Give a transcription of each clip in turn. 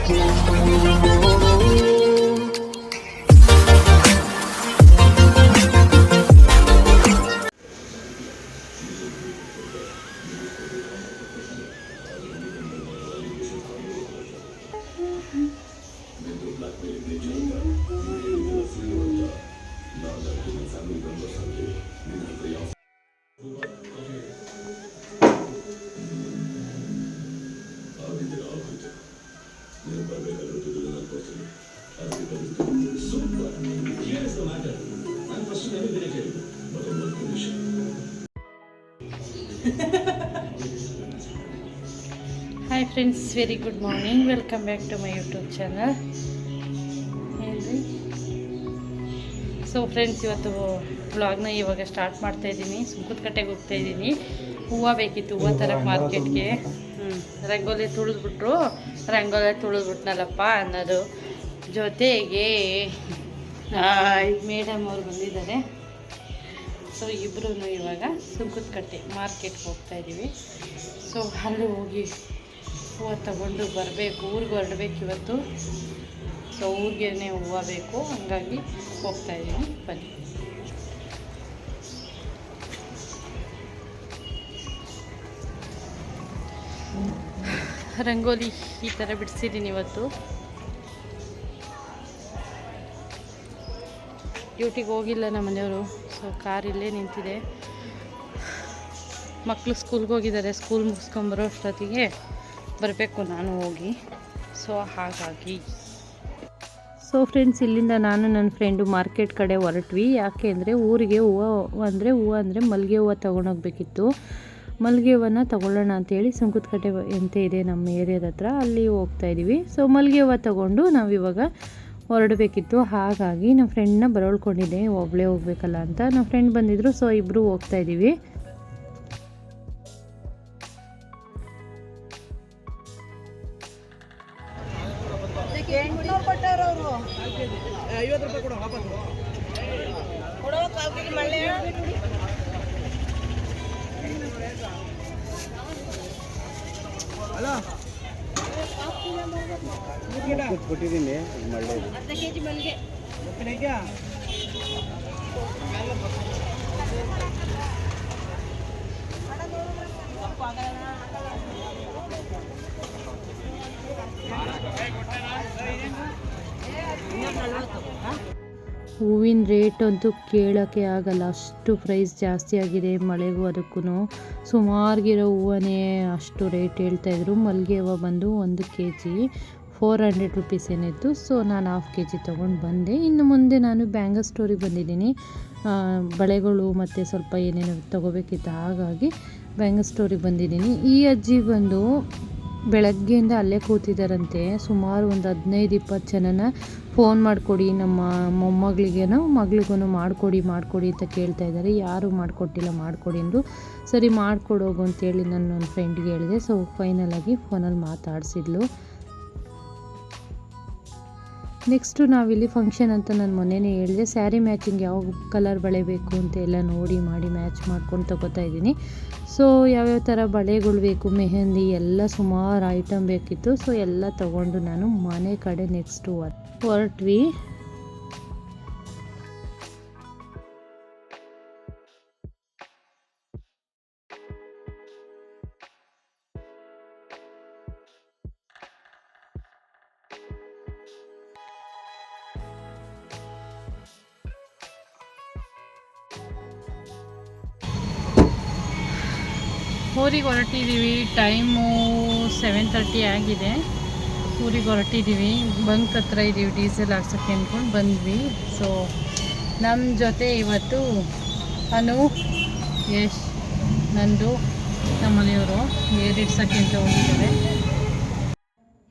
Hi friends, very good morning. Welcome back to my YouTube channel. ಏನ್ರಿ so friends, ಇವತ್ತು ವ್ಲಾಗ್ನ ಇವಾಗ start ಮಾಡ್ತಾಯಿದ್ದೀನಿ. ಸುಂಕದಕಟ್ಟೆಗೆ ಹೋಗ್ತಾಯಿದ್ದೀನಿ. ಹೂವು ಬೇಕಿತ್ತು, ಹೂವು ತರಕ್ಕೆ ಮಾರ್ಕೆಟ್ಗೆ. ರಂಗೋಲಿ ತುಳಿದ್ಬಿಟ್ನಲ್ಲಪ್ಪ ಅನ್ನೋದು ಜೊತೆಗೆ ಮೇಡಮ್ ಅವ್ರು ಬಂದಿದ್ದಾರೆ. ಸೊ ಇಬ್ಬರೂ ಇವಾಗ ಸುಂಕದಕಟ್ಟೆ ಮಾರ್ಕೆಟ್ಗೆ ಹೋಗ್ತಾಯಿದ್ದೀವಿ. ಸೊ ಅಲ್ಲಿ ಹೋಗಿ ಹೂವು ತಗೊಂಡು ಬರಬೇಕು. ಊರಿಗೆ ಹೊರಡ್ಬೇಕು ಇವತ್ತು. ಸೊ ಊರಿಗೆ ಹೂವು ಬೇಕು, ಹಂಗಾಗಿ ಹೋಗ್ತಾಯಿದ್ದೀನಿ. ಬನ್ನಿ. ರಂಗೋಲಿ ಈ ಥರ ಬಿಡಿಸಿದ್ದೀನಿ ಇವತ್ತು. ಡ್ಯೂಟಿಗೆ ಹೋಗಿಲ್ಲ ನಮ್ಮ ಮನೆಯವರು. ಸೊ ಕಾರ್ ಇಲ್ಲೇ ನಿಂತಿದೆ. ಮಕ್ಕಳು ಸ್ಕೂಲ್ಗೆ ಹೋಗಿದ್ದಾರೆ. ಸ್ಕೂಲ್ ಮುಗಿಸ್ಕೊಂಬರೋ ಅಷ್ಟೊತ್ತಿಗೆ ಬರಬೇಕು ನಾನು ಹೋಗಿ. ಸೊ ಹಾಗಾಗಿ ಫ್ರೆಂಡ್ಸ್, ಇಲ್ಲಿಂದ ನಾನು ನನ್ನ ಫ್ರೆಂಡು ಮಾರ್ಕೆಟ್ ಕಡೆ ಹೊರಟ್ವಿ. ಯಾಕೆ ಅಂದರೆ ಊರಿಗೆ ಹೂವು ಅಂದರೆ ಮಲ್ಲಿಗೆ ಹೂವು ತೊಗೊಂಡೋಗ್ಬೇಕಿತ್ತು. ಮಲ್ಲಿಗೆ ಹೂವನ್ನ ತೊಗೊಳ್ಳೋಣ ಅಂತೇಳಿ ಸುಂಕದಕಟ್ಟೆ ಎಂತ ಇದೆ ನಮ್ಮ ಏರಿಯಾದ ಹತ್ರ, ಅಲ್ಲಿ ಹೋಗ್ತಾಯಿದ್ದೀವಿ. ಸೊ ಮಲ್ಲಿಗೆ ಹೂವು ತೊಗೊಂಡು ನಾವಿವಾಗ ಹೊರಡಬೇಕಿತ್ತು. ಹಾಗಾಗಿ ನಮ್ಮ ಫ್ರೆಂಡ್ನ ಬರೋಳ್ಕೊಂಡಿದ್ದೆ, ಒಬ್ಬಳೇ ಹೋಗ್ಬೇಕಲ್ಲ ಅಂತ. ನಮ್ಮ ಫ್ರೆಂಡ್ ಬಂದಿದ್ದರು. ಸೊ ಇಬ್ಬರು ಹೋಗ್ತಾಯಿದ್ದೀವಿ. ಕೊಟ್ಟಿದ್ದೀನಿ ಹೂವಿನ ರೇಟ್ ಅಂತೂ ಕೇಳೋಕ್ಕೆ ಆಗಲ್ಲ, ಅಷ್ಟು ಪ್ರೈಸ್ ಜಾಸ್ತಿ ಆಗಿದೆ. ಮಳೆಗೂ ಅದಕ್ಕೂ ಸುಮಾರಿಗಿರೋ ಹೂವನೇ ಅಷ್ಟು ರೇಟ್ ಹೇಳ್ತಾಯಿದ್ರು. ಮಲ್ಲಿಗೆ ಹೂವು ಬಂದು 1 kg 400 rupees ಏನಿತ್ತು. ಸೊ ನಾನು 1/2 kg ತೊಗೊಂಡು ಬಂದೆ. ಇನ್ನು ಮುಂದೆ ನಾನು ಬ್ಯಾಂಗಲ್ ಸ್ಟೋರಿಗೆ ಬಂದಿದ್ದೀನಿ. ಬಳೆಗಳು ಮತ್ತು ಸ್ವಲ್ಪ ಏನೇನು ತೊಗೋಬೇಕಿತ್ತು, ಹಾಗಾಗಿ ಬ್ಯಾಂಗಲ್ ಸ್ಟೋರಿಗೆ ಬಂದಿದ್ದೀನಿ. ಈ ಅಜ್ಜಿ ಬಂದು ಬೆಳಗ್ಗೆಯಿಂದ ಅಲ್ಲೇ ಕೂತಿದ್ದಾರಂತೆ. ಸುಮಾರು ಒಂದು 15-20 ಜನನ ಫೋನ್ ಮಾಡಿಕೊಡಿ, ನಮ್ಮ ಮೊಮ್ಮಗಳಿಗೇನೋ ಮಗಳಿಗೂ ಮಾಡಿಕೊಡಿ ಅಂತ ಕೇಳ್ತಾ ಇದ್ದಾರೆ. ಯಾರೂ ಮಾಡಿಕೊಟ್ಟಿಲ್ಲ, ಮಾಡಿಕೊಡಿ ಅಂದರು. ಸರಿ ಮಾಡಿಕೊಡೋಗು ಅಂತೇಳಿ ನನ್ನ ಫ್ರೆಂಡ್ಗೆ ಹೇಳಿದೆ. ಸೊ ಫೈನಲಾಗಿ ಫೋನಲ್ಲಿ ಮಾತಾಡಿಸಿದ್ಲು. ನೆಕ್ಸ್ಟು ನಾವಿಲ್ಲಿ ಫಂಕ್ಷನ್ ಅಂತ ನಾನು ಮೊನ್ನೆನೇ ಹೇಳಿದೆ. ಸ್ಯಾರಿ ಮ್ಯಾಚಿಂಗ್ ಯಾವ ಕಲರ್ ಬಳೆ ಬೇಕು ಅಂತ ಎಲ್ಲ ನೋಡಿ ಮಾಡಿ ಮ್ಯಾಚ್ ಮಾಡ್ಕೊಂಡು ತೊಗೋತಾ ಇದ್ದೀನಿ. ಸೊ ಯಾವ್ಯಾವ ಥರ ಬಳೆಗಳು ಬೇಕು, ಮೆಹಂದಿ ಎಲ್ಲ ಸುಮಾರು ಐಟಮ್ ಬೇಕಿತ್ತು. ಸೊ ಎಲ್ಲ ತೊಗೊಂಡು ನಾನು ಮನೆ ಕಡೆ ನೆಕ್ಸ್ಟು ಹೊರಟ್ವಿ. ಊರಿಗೆ ಹೊರಟಿದ್ದೀವಿ. ಟೈಮು 7:30 ಆಗಿದೆ. ಊರಿಗೆ ಹೊರಟಿದ್ದೀವಿ. ಬಂಕ್ ಹತ್ರ ಇದ್ದೀವಿ, ಡೀಸೆಲ್ ಹಾಕ್ಸೋಕ್ಕೆ ಅಂದ್ಕೊಂಡು ಬಂದ್ವಿ. ಸೊ ನಮ್ಮ ಜೊತೆ ಇವತ್ತು ಅನು, ಯಶ್, ನಂದು, ನಮ್ಮ ಮನೆಯವರು ಏರ್ ಇಡ್ಸೋಕ್ಕೆ ಅಂತ ಹೋಗಿದ್ದಾರೆ.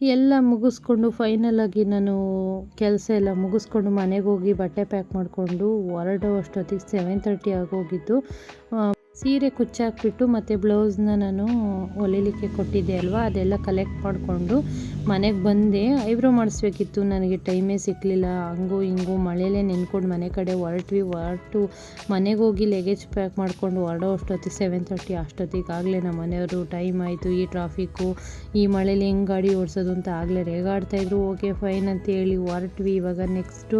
ಎಲ್ಲ ಮುಗಿಸ್ಕೊಂಡು ಫೈನಲಾಗಿ ನಾನು ಕೆಲಸ ಎಲ್ಲ ಮುಗಿಸ್ಕೊಂಡು ಮನೆಗೆ ಹೋಗಿ ಬಟ್ಟೆ ಪ್ಯಾಕ್ ಮಾಡಿಕೊಂಡು ಹೊರಡೋ ಅಷ್ಟೊತ್ತಿಗೆ 7:30 ಆಗೋಗಿದ್ದು. ಸೀರೆ ಕುಚ್ಚಾಕ್ಬಿಟ್ಟು ಮತ್ತು ಬ್ಲೌಸ್ನ ನಾನು ಹೊಲಿಲಿಕ್ಕೆ ಕೊಟ್ಟಿದ್ದೆ ಅಲ್ವಾ, ಅದೆಲ್ಲ ಕಲೆಕ್ಟ್ ಮಾಡಿಕೊಂಡು ಮನೆಗೆ ಬಂದೆ. ಐಬ್ರೋ ಮಾಡಿಸ್ಬೇಕಿತ್ತು, ನನಗೆ ಟೈಮೇ ಸಿಕ್ಕಲಿಲ್ಲ. ಹಂಗೂ ಹಿಂಗೂ ಮಳೆಯಲ್ಲೇ ನೆನ್ಕೊಂಡು ಮನೆ ಕಡೆ ಹೊರಟು ಮನೆಗೆ ಹೋಗಿ ಲಗೇಜ್ ಪ್ಯಾಕ್ ಮಾಡ್ಕೊಂಡು ಹೊರಡೋ ಅಷ್ಟೊತ್ತಿಗೆ 7:30 ಅಷ್ಟೊತ್ತಿಗೆ ಆಗಲೇ ನಮ್ಮ ಮನೆಯವರು ಟೈಮ್ ಆಯಿತು, ಈ ಟ್ರಾಫಿಕ್ಕು ಈ ಮಳೇಲಿ ಹೆಂಗೆ ಗಾಡಿ ಓಡಿಸೋದು ಅಂತ ಆಗಲೇ ರೇಗಾಡ್ತಾಯಿದ್ರು. ಓಕೆ ಫೈನ್ ಅಂತೇಳಿ ಹೊರಟ್ವಿ. ಇವಾಗ ನೆಕ್ಸ್ಟು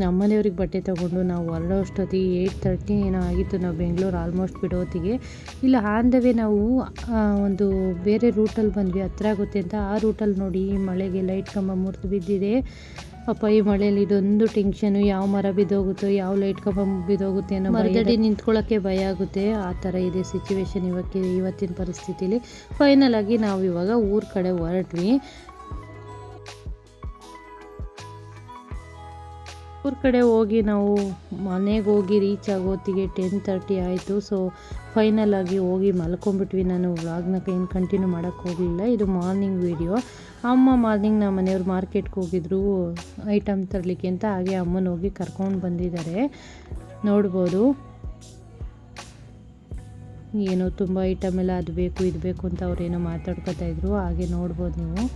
ನಮ್ಮನೆಯವ್ರಿಗೆ ಬಟ್ಟೆ ತೊಗೊಂಡು ನಾವು ಹೊರಡೋ ಅಷ್ಟೊತ್ತಿಗೆ 8:30 ಏನೋ ಆಗಿತ್ತು. ನಾವು ಬೆಂಗಳೂರು ಆಲ್ಮೋಸ್ಟ್ ಬಿಡೋತ್ತಿಗೆ. ಇಲ್ಲ ಆನ್ ದ ವೇ ನಾವು ಒಂದು ಬೇರೆ ರೂಟಲ್ಲಿ ಬಂದ್ವಿ, ಹತ್ರ ಆಗುತ್ತೆ ಅಂತ. ಆ ರೂಟಲ್ಲಿ ನೋಡಿ ಈ ಮಳೆಗೆ ಲೈಟ್ ಕಂಬ ಮುರಿದು ಬಿದ್ದಿದೆ. ಅಪ್ಪ ಈ ಮಳೆಯಲ್ಲಿ ಇದೊಂದು ಟೆನ್ಷನು, ಯಾವ ಮರ ಬಿದ್ದೋಗುತ್ತೋ, ಯಾವ ಲೈಟ್ ಕಂಬ ಬಿದ್ದೋಗುತ್ತೆ ಅನ್ನೋ ಮರದಡಿ ನಿಂತ್ಕೊಳ್ಳೋಕ್ಕೆ ಭಯ ಆಗುತ್ತೆ. ಆ ಥರ ಇದೆ ಸಿಚುವೇಶನ್ ಇವತ್ತಿನ ಪರಿಸ್ಥಿತಿಲಿ. ಫೈನಲ್ ಆಗಿ ನಾವು ಇವಾಗ ಊರ ಕಡೆ ಹೊರಟ್ವಿ. ಊರ ಕಡೆ ಹೋಗಿ ನಾವು ಮನೆಗೆ ಹೋಗಿ ರೀಚ್ ಆಗೋತ್ತಿಗೆ 10:30 ಆಯಿತು. ಸೊ ಫೈನಲ್ ಆಗಿ ಹೋಗಿ ಮಲ್ಕೊಂಡ್ಬಿಟ್ವಿ. ನಾನು ವ್ಲಾಗ್ನ ಏನು ಕಂಟಿನ್ಯೂ ಮಾಡೋಕ್ಕೆ ಹೋಗಲಿಲ್ಲ. ಇದು ಮಾರ್ನಿಂಗ್ ವೀಡಿಯೋ. ಅಮ್ಮ ಮಾರ್ನಿಂಗ್ ನಮ್ಮ ಮನೆಯವ್ರು ಮಾರ್ಕೆಟ್ಗೆ ಹೋಗಿದ್ರು ಐಟಮ್ ತರಲಿಕ್ಕೆ ಅಂತ. ಹಾಗೆ ಅಮ್ಮನ ಹೋಗಿ ಕರ್ಕೊಂಡು ಬಂದಿದ್ದಾರೆ, ನೋಡ್ಬೋದು. ಏನೋ ತುಂಬ ಐಟಮ್ ಎಲ್ಲ ಅದು ಬೇಕು ಇದು ಬೇಕು ಅಂತ ಅವ್ರೇನೋ ಮಾತಾಡ್ಕೊತಾ ಇದ್ರು, ಹಾಗೆ ನೋಡ್ಬೋದು ನೀವು.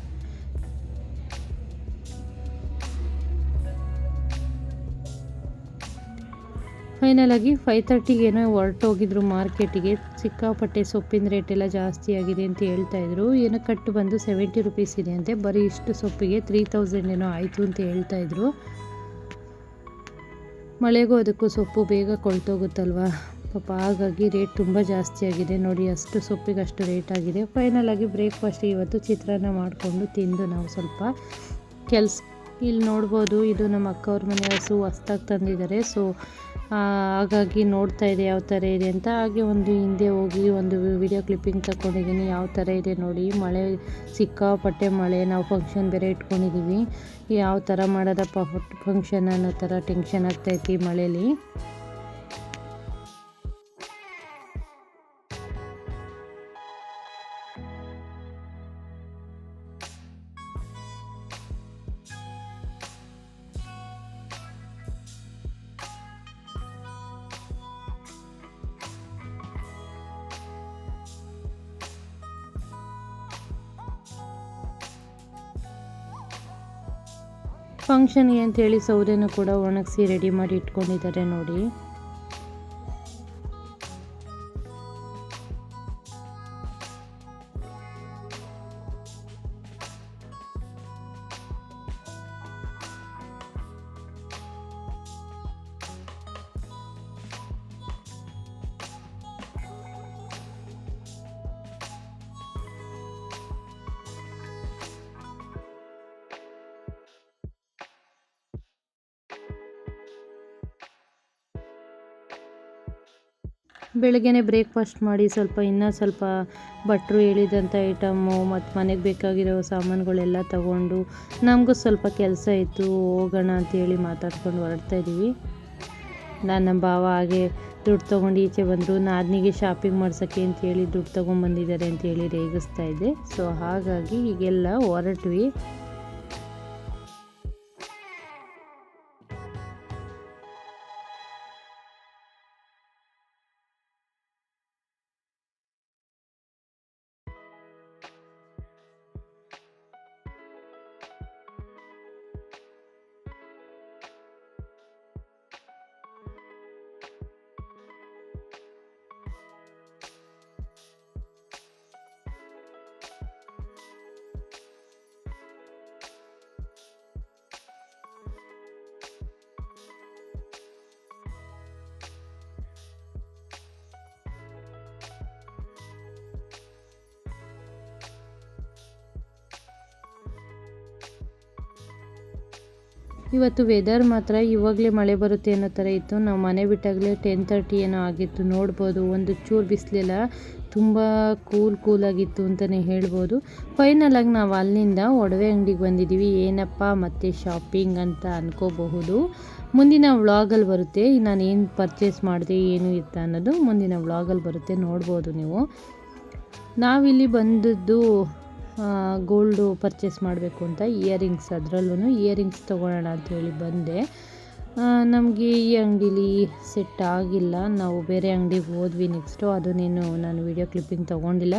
ಫೈನಲಾಗಿ 5:30 ಏನೋ ಹೊರಟೋಗಿದ್ರು ಮಾರ್ಕೆಟಿಗೆ. ಸಿಕ್ಕಾಪಟ್ಟೆ ಸೊಪ್ಪಿನ ರೇಟ್ ಎಲ್ಲ ಜಾಸ್ತಿ ಆಗಿದೆ ಅಂತ ಹೇಳ್ತಾಯಿದ್ರು. ಏನೋ ಕಟ್ಟು ಬಂದು 70 ರೂಪೀಸ್ ಇದೆ ಅಂತೆ. ಬರೀ ಇಷ್ಟು ಸೊಪ್ಪಿಗೆ 3000 ಏನೋ ಆಯಿತು ಅಂತ ಹೇಳ್ತಾಯಿದ್ರು. ಮಳೆಗೂ ಅದಕ್ಕೂ ಸೊಪ್ಪು ಬೇಗ ಕೊಳ್ತೋಗುತ್ತಲ್ವ ಪಾಪ, ಹಾಗಾಗಿ ರೇಟ್ ತುಂಬ ಜಾಸ್ತಿ ಆಗಿದೆ. ನೋಡಿ ಅಷ್ಟು ಸೊಪ್ಪಿಗೆ ಅಷ್ಟು ರೇಟ್ ಆಗಿದೆ. ಫೈನಲಾಗಿ ಬ್ರೇಕ್ಫಾಸ್ಟ್ ಇವತ್ತು ಚಿತ್ರಾನ್ನ ಮಾಡಿಕೊಂಡು ತಿಂದು ನಾವು ಸ್ವಲ್ಪ ಕೆಲಸ. ಇಲ್ಲಿ ನೋಡ್ಬೋದು, ಇದು ನಮ್ಮ ಅಕ್ಕವ್ರ ಮನೆ ಹಸು ಹೊಸ್ದಾಗಿ ತಂದಿದ್ದಾರೆ. ಸೊ ಹಾಗಾಗಿ ನೋಡ್ತಾ ಇದೆ ಯಾವ ಥರ ಇದೆ ಅಂತ. ಹಾಗೆ ಒಂದು ಹಿಂದೆ ಹೋಗಿ ಒಂದು ವಿಡಿಯೋ ಕ್ಲಿಪ್ಪಿಂಗ್ ತಗೊಂಡಿದ್ದೀನಿ, ಯಾವ ಥರ ಇದೆ ನೋಡಿ. ಮಳೆ ಸಿಕ್ಕಾಪಟ್ಟೆ ಮಳೆ, ನಾವು ಫಂಕ್ಷನ್ ಬೇರೆ ಇಟ್ಕೊಂಡಿದ್ದೀವಿ. ಯಾವ ಥರ ಮಾಡೋದಪ್ಪ ಫಂಕ್ಷನ್ ಅನ್ನೋ ಥರ ಟೆನ್ಷನ್ ಆಗ್ತಾಯಿತ್ತು ಈ ಮಳೇಲಿ. ಫಂಕ್ಷನ್ಗೆ ಅಂತೇಳಿ ಸೌದೆನೂ ಕೂಡ ಒಣಗಿಸಿ ರೆಡಿ ಮಾಡಿ ಇಟ್ಕೊಂಡಿದ್ದಾರೆ ನೋಡಿ. ಬೆಳಗ್ಗೆನೇ ಬ್ರೇಕ್ಫಾಸ್ಟ್ ಮಾಡಿ ಇನ್ನೂ ಸ್ವಲ್ಪ ಭಟ್ರು ಹೇಳಿದಂಥ ಐಟಮ್ಮು ಮತ್ತು ಮನೆಗೆ ಬೇಕಾಗಿರೋ ಸಾಮಾನುಗಳೆಲ್ಲ ತಗೊಂಡು ನಮಗೂ ಸ್ವಲ್ಪ ಕೆಲಸ ಇತ್ತು, ಹೋಗೋಣ ಅಂತೇಳಿ ಮಾತಾಡ್ಕೊಂಡು ಹೊರಡ್ತಾಯಿದ್ದೀವಿ. ನಮ್ಮ ಭಾವ ಹಾಗೆ ದುಡ್ಡು ತೊಗೊಂಡು ಈಚೆ ಬಂದರು. ನಾದಿನಿಗೆ ಶಾಪಿಂಗ್ ಮಾಡ್ಸೋಕ್ಕೆ ಅಂತೇಳಿ ದುಡ್ಡು ತೊಗೊಂಬಂದಿದ್ದಾರೆ ಅಂತೇಳಿ ರೇಗಿಸ್ತಾ ಇದ್ದೆ. ಸೊ ಹಾಗಾಗಿ ಈಗೆಲ್ಲ ಹೊರಟ್ವಿ. ಇವತ್ತು ವೆದರ್ ಮಾತ್ರ ಇವಾಗಲೇ ಮಳೆ ಬರುತ್ತೆ ಅನ್ನೋ ಥರ ಇತ್ತು. ನಾವು ಮನೆ ಬಿಟ್ಟಾಗಲೇ 10:30 ಏನೋ ಆಗಿತ್ತು. ನೋಡ್ಬೋದು, ಒಂದು ಚೂರು ಬಿಸಿಲಿಲ್ಲ, ತುಂಬ ಕೂಲಾಗಿತ್ತು ಅಂತಲೇ ಹೇಳ್ಬೋದು. ಫೈನಲಾಗಿ ನಾವು ಅಲ್ಲಿಂದ ಒಡವೆ ಅಂಗಡಿಗೆ ಬಂದಿದ್ದೀವಿ. ಏನಪ್ಪ ಮತ್ತೆ ಶಾಪಿಂಗ್ ಅಂತ ಅನ್ಕೋಬಹುದು. ಮುಂದಿನ ವ್ಲಾಗಲ್ಲಿ ಬರುತ್ತೆ ನಾನು ಏನು ಪರ್ಚೇಸ್ ಮಾಡಿದೆ ಏನು ಇತ್ತ ಅನ್ನೋದು ಮುಂದಿನ ವ್ಲಾಗಲ್ಲಿ ಬರುತ್ತೆ, ನೋಡ್ಬೋದು ನೀವು. ನಾವಿಲ್ಲಿ ಬಂದದ್ದು ಗೋಲ್ಡು ಪರ್ಚೇಸ್ ಮಾಡಬೇಕು ಅಂತ, ಇಯರಿಂಗ್ಸ್, ಅದರಲ್ಲೂ ಇಯರಿಂಗ್ಸ್ ತೊಗೊಳ್ಳೋಣ ಅಂಥೇಳಿ ಬಂದೆ. ನಮಗೆ ಈ ಅಂಗಡೀಲಿ ಸೆಟ್ ಆಗಿಲ್ಲ, ನಾವು ಬೇರೆ ಅಂಗಡಿಗೆ ಹೋದ್ವಿ ನೆಕ್ಸ್ಟು. ಅದನ್ನೇನು ನಾನು ವೀಡಿಯೋ ಕ್ಲಿಪ್ಪಿಂಗ್ ತೊಗೊಂಡಿಲ್ಲ.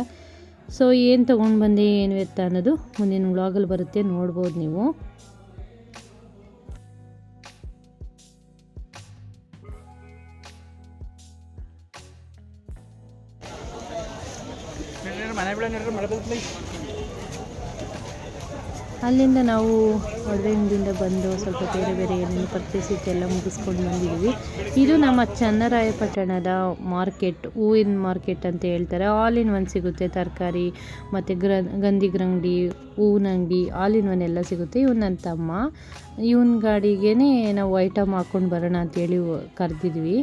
ಸೊ ಏನು ತೊಗೊಂಡು ಬಂದೆ ಏನು ಎತ್ತ ಅನ್ನೋದು ಮುಂದಿನ ವ್ಲಾಗಲ್ಲಿ ಬರುತ್ತೆ, ನೋಡ್ಬೋದು ನೀವು. ಅಲ್ಲಿಂದ ನಾವು ಒಡವೆ ಅಂಗಡಿಯಿಂದ ಬಂದು ಸ್ವಲ್ಪ ಬೇರೆ ಬೇರೆ ಏನೇನು ಪರ್ಚೇಸ್ ಇತ್ತೆಲ್ಲ ಮುಗಿಸ್ಕೊಂಡು ಬಂದಿದ್ವಿ. ಇದು ನಮ್ಮ ಚನ್ನರಾಯಪಟ್ಟಣದ ಮಾರ್ಕೆಟ್, ಹೂವಿನ ಮಾರ್ಕೆಟ್ ಅಂತ ಹೇಳ್ತಾರೆ. ಆಲ್ ಇನ್ ಒನ್ ಸಿಗುತ್ತೆ, ತರಕಾರಿ ಮತ್ತು ಗಂಧಿಗ್ರ ಅಂಗಡಿ, ಹೂವಿನ ಅಂಗಡಿ, ಆಲ್ ಇನ್ ಒನ್ ಎಲ್ಲ ಸಿಗುತ್ತೆ. ಇವನು ನನ್ನ ತಮ್ಮ, ಇವನ ಗಾಡಿಗೇ ನಾವು ಐಟಮ್ ಹಾಕ್ಕೊಂಡು ಬರೋಣ ಅಂತೇಳಿ ಕರೆದಿದ್ವಿ.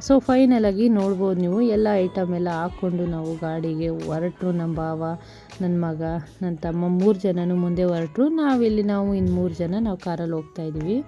ಸೊ ಫೈನಲಾಗಿ ನೋಡ್ಬೋದು ನೀವು, ಎಲ್ಲ ಐಟಮ್ ಎಲ್ಲ ಹಾಕ್ಕೊಂಡು ನಾವು ಗಾಡಿಗೆ ಹೊರಟರು. ನಮ್ಮ ಭಾವ, ನನ್ನ ಮಗ, ನನ್ನ ತಮ್ಮ 3 ಜನನೂ ಮುಂದೆ ಹೊರಟರು. ನಾವು ಇನ್ನು 3 ಜನ ನಾವು ಕಾರಲ್ಲಿ ಹೋಗ್ತಾಯಿದ್ವಿ.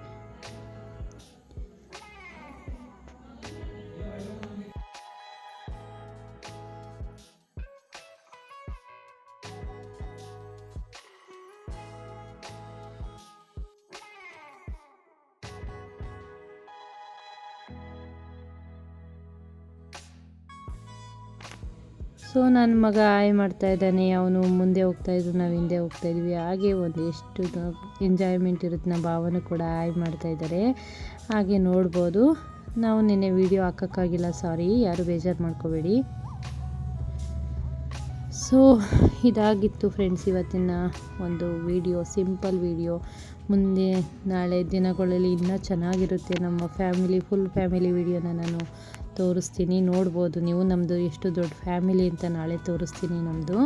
ಸೊ ನನ್ನ ಮಗ ಹಾಯ್ ಮಾಡ್ತಾ ಇದ್ದಾನೆ, ಅವನು ಮುಂದೆ ಹೋಗ್ತಾಯಿದ್ರು, ನಾವು ಹಿಂದೆ ಹೋಗ್ತಾಯಿದ್ವಿ. ಹಾಗೆ ಒಂದು ಎಷ್ಟು ಎಂಜಾಯ್ಮೆಂಟ್ ಇರುತ್ತೆ. ನಮ್ಮ ಭಾವನೂ ಕೂಡ ಹಾಯ್ ಮಾಡ್ತಾ ಇದ್ದಾರೆ, ಹಾಗೆ ನೋಡ್ಬೋದು. ನಾವು ನಿನ್ನೆ ವೀಡಿಯೋ ಹಾಕೋಕ್ಕಾಗಿಲ್ಲ, ಸಾರಿ, ಯಾರು ಬೇಜಾರು ಮಾಡ್ಕೋಬೇಡಿ. ಸೊ ಇದಾಗಿತ್ತು ಫ್ರೆಂಡ್ಸ್ ಇವತ್ತಿನ ಒಂದು ವಿಡಿಯೋ, ಸಿಂಪಲ್ ವಿಡಿಯೋ. ಮುಂದೆ ನಾಳೆ ದಿನಗಳಲ್ಲಿ ಇನ್ನೂ ಚೆನ್ನಾಗಿರುತ್ತೆ. ನಮ್ಮ ಫುಲ್ ಫ್ಯಾಮಿಲಿ ವಿಡಿಯೋನ ನಾನು ತೋರಿಸ್ತೀನಿ, ನೋಡ್ಬೋದು ನೀವು. ನಮ್ಮದು ಎಷ್ಟು ದೊಡ್ಡ ಫ್ಯಾಮಿಲಿ ಅಂತ ನಾಳೆ ತೋರಿಸ್ತೀನಿ ನಮ್ಮದು.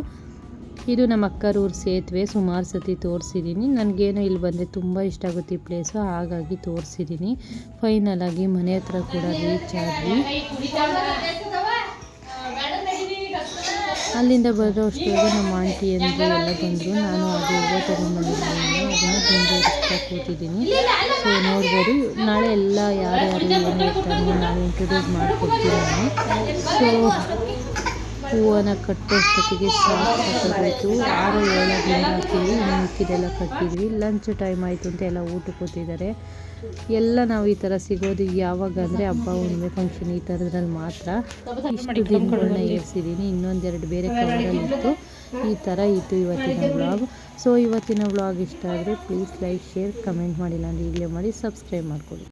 ಇದು ನಮ್ಮ ಅಕ್ಕರೂರು ಸೇತುವೆ, ಸುಮಾರು ಸತಿ ತೋರಿಸಿದ್ದೀನಿ. ನನಗೇನೋ ಇಲ್ಲಿ ಬಂದರೆ ತುಂಬ ಇಷ್ಟ ಆಗುತ್ತೆ ಈ ಪ್ಲೇಸು, ಹಾಗಾಗಿ ತೋರಿಸಿದ್ದೀನಿ. ಫೈನಲಾಗಿ ಮನೆ ಹತ್ರ ಕೂಡ ರೀಚ್ ಆದ್ವಿ. ಅಲ್ಲಿಂದ ಬರೋ ಅಷ್ಟೊಳಗೆ ನಮ್ಮ ಆಂಟಿ ಅಂದರು ಎಲ್ಲ ಬಂದರು. ನಾನು ಹಾಗೆ ಹೂವು ತೊಗೊಂಡ್ಬಂದಿದ್ದೀನಿ, ಅದನ್ನು ಹಿಂದೆ ಕೂತಿದ್ದೀನಿ. ಸೊ ನೋಡ್ಬೋದು, ನಾಳೆ ಎಲ್ಲ ಯಾರ್ಯಾರು ಏನು ಇರ್ತಾರೆ ನಾನು ಇಂಟ್ರೊಡ್ಯೂಸ್ ಮಾಡಿಕೊಡ್ತೀನಿ ನಾನು. ಸೊ ಹೂವನ್ನು ಕಟ್ಟೋಷ್ಟೊತ್ತಿಗೆ ಸಾಕಾಗೋಯಿತು. 6-7 ಹಾಕಿದ್ವಿ, ಇನ್ನು ಮಿಕ್ಕಿದೆಲ್ಲ ಕಟ್ಟಿದ್ವಿ. ಲಂಚ್ ಟೈಮ್ ಆಯಿತು ಅಂತ ಎಲ್ಲ ಊಟಕ್ಕೆ ಕೂತಿದ್ದಾರೆ. ಎಲ್ಲ ನಾವು ಈ ಥರ ಸಿಗೋದು ಯಾವಾಗ ಅಂದರೆ ಹಬ್ಬ, ಹುಣ್ಣಿಮೆ, ಫಂಕ್ಷನ್ ಈ ಥರದ್ರಲ್ಲಿ ಮಾತ್ರ. ಇಷ್ಟು ದಿನಗಳನ್ನ ಏರಿಸಿದ್ದೀನಿ, ಇನ್ನೊಂದೆರಡು ಬೇರೆ ಕವರಲ್ಲಿ ಇತ್ತು. ಈ ಥರ ಇತ್ತು ಇವತ್ತಿನ ವ್ಲಾಗ್. ಸೊ ಇವತ್ತಿನ ವ್ಲಾಗ್ ಇಷ್ಟ ಆದರೆ ಪ್ಲೀಸ್ ಲೈಕ್, ಶೇರ್, ಕಮೆಂಟ್ ಮಾಡಿಲ್ಲ ಅಂದರೆ ಈಗಲೇ ಮಾಡಿ, ಸಬ್ಸ್ಕ್ರೈಬ್ ಮಾಡ್ಕೊಳ್ಳಿ.